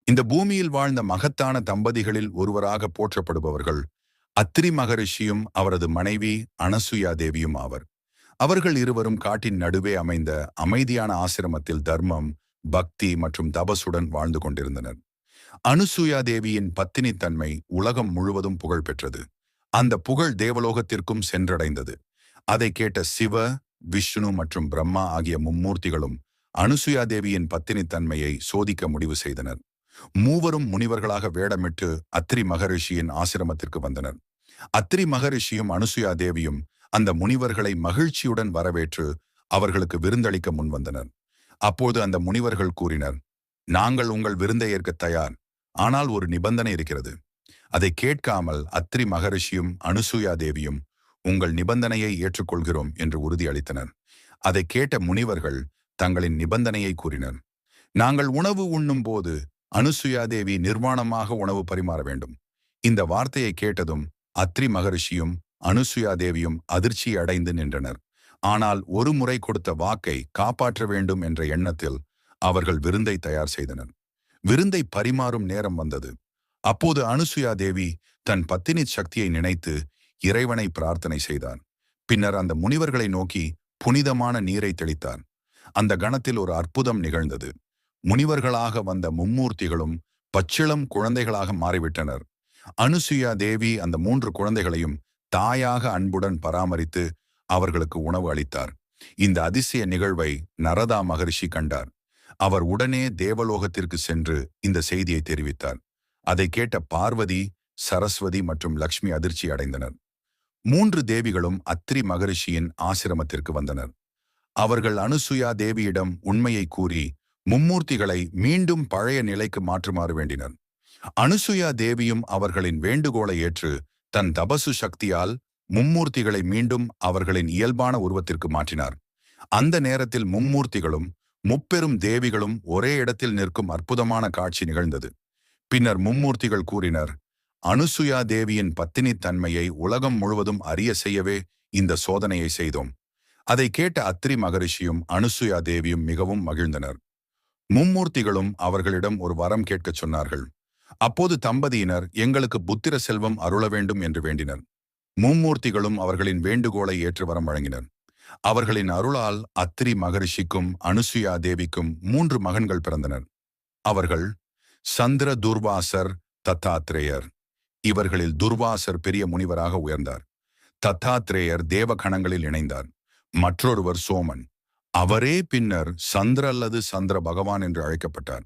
இந்த பூமியில் வாழ்ந்த மகத்தான தம்பதிகளில் ஒருவராக போற்றப்படுபவர்கள் அத்ரி மகரிஷியும் அவரது மனைவி அனசுயா தேவியும் ஆவர். அவர்கள் இருவரும் காட்டின் நடுவே அமைந்த அமைதியான ஆசிரமத்தில் தர்மம், பக்தி மற்றும் தபசுடன் வாழ்ந்து கொண்டிருந்தனர். அனுசூயா தேவியின் பத்தினித்தன்மை உலகம் முழுவதும் புகழ் பெற்றது. அந்த புகழ் தேவலோகத்திற்கும் சென்றடைந்தது. அதை கேட்ட சிவ, விஷ்ணு மற்றும் பிரம்மா ஆகிய மும்மூர்த்திகளும் அனுசுயா தேவியின் பத்தினித்தன்மையை சோதிக்க முடிவு செய்தனர். மூவரும் முனிவர்களாக வேடமிட்டு அத்ரி மகரிஷியின் ஆசிரமத்திற்கு வந்தனர். அத்ரி மகரிஷியும் அனுசுயா தேவியும் அந்த முனிவர்களை மகிழ்ச்சியுடன் வரவேற்று அவர்களுக்கு விருந்தளிக்க முன்வந்தனர். அப்போது அந்த முனிவர்கள் கூறினர், நாங்கள் உங்கள் விருந்தை ஏற்க தயார், ஆனால் ஒரு நிபந்தனை இருக்கிறது. அதை கேட்காமல் அத்ரி மகரிஷியும் அனுசூயா தேவியும் உங்கள் நிபந்தனையை ஏற்றுக்கொள்கிறோம் என்று உறுதியளித்தனர். அதை கேட்ட முனிவர்கள் தங்களின் நிபந்தனையை கூறினர். நாங்கள் உணவு உண்ணும் போது அனுசுயா தேவி நிர்வாணமாக உணவு பரிமாற வேண்டும். இந்த வார்த்தையை கேட்டதும் அத்ரி மகரிஷியும் அனுசுயா தேவியும் அதிர்ச்சி அடைந்து நின்றனர். ஆனால் ஒரு முறை கொடுத்த வாக்கை காப்பாற்ற வேண்டும் என்ற எண்ணத்தில் அவர்கள் விருந்தை தயார் செய்தனர். விருந்தை பரிமாறும் நேரம் வந்தது. அப்போது அனுசுயா தேவி தன் பத்தினி சக்தியை நினைத்து இறைவனை பிரார்த்தனை செய்தார். பின்னர் அந்த முனிவர்களை நோக்கி புனிதமான நீரை தெளித்தார். அந்த கணத்தில் ஒரு அற்புதம் நிகழ்ந்தது. முனிவர்களாக வந்த மும்மூர்த்திகளும் பச்சிளம் குழந்தைகளாக மாறிவிட்டனர். அனுசுயா தேவி அந்த 3 குழந்தைகளையும் தாயாக அன்புடன் பராமரித்து அவர்களுக்கு உணவு அளித்தார். இந்த அதிசய நிகழ்வை நரதா மகரிஷி கண்டார். அவர் உடனே தேவலோகத்திற்கு சென்று இந்த செய்தியை தெரிவித்தார். அதை கேட்ட பார்வதி, சரஸ்வதி மற்றும் லக்ஷ்மி அதிர்ச்சி அடைந்தனர். 3 தேவிகளும் அத்ரி மகரிஷியின் ஆசிரமத்திற்கு வந்தனர். அவர்கள் அனுசுயா தேவியிடம் உண்மையை கூறி மும்மூர்த்திகளை மீண்டும் பழைய நிலைக்கு மாற்றுமாறு வேண்டினர். அனுசுயா தேவியும் அவர்களின் வேண்டுகோளை ஏற்று தன் தபசு சக்தியால் மும்மூர்த்திகளை மீண்டும் அவர்களின் இயல்பான உருவத்திற்கு மாற்றினார். அந்த நேரத்தில் மும்மூர்த்திகளும் முப்பெரும் தேவிகளும் ஒரே இடத்தில் நிற்கும் அற்புதமான காட்சி நிகழ்ந்தது. பின்னர் மும்மூர்த்திகள் கூறினர், அனுசுயா தேவியின் பத்தினித்தன்மையை உலகம் முழுவதும் அறிய செய்யவே இந்த சோதனையை செய்தோம். அதை கேட்ட அத்ரி மகரிஷியும் அனுசுயா தேவியும் மிகவும் மகிழ்ந்தனர். மும்மூர்த்திகளும் அவர்களிடம் ஒரு வரம் கேட்கச் சொன்னார்கள். அப்போது தம்பதியினர் எங்களுக்கு புத்திர செல்வம் அருள வேண்டும் என்று வேண்டினர். மும்மூர்த்திகளும் அவர்களின் வேண்டுகோளை ஏற்று வரம் வழங்கினர். அவர்களின் அருளால் அத்ரி மகரிஷிக்கும் அனுசுயா தேவிக்கும் 3 மகன்கள் பிறந்தனர். அவர்கள் சந்திர துர்வாசர், தத்தாத்ரேயர். இவர்களில் துர்வாசர் பெரிய முனிவராக உயர்ந்தார். தத்தாத்ரேயர் தேவகணங்களில் இணைந்தார். மற்றொருவர் சோமன். அவரே பின்னர் சந்திர அல்லது சந்திர பகவான் என்று அழைக்கப்பட்டார்.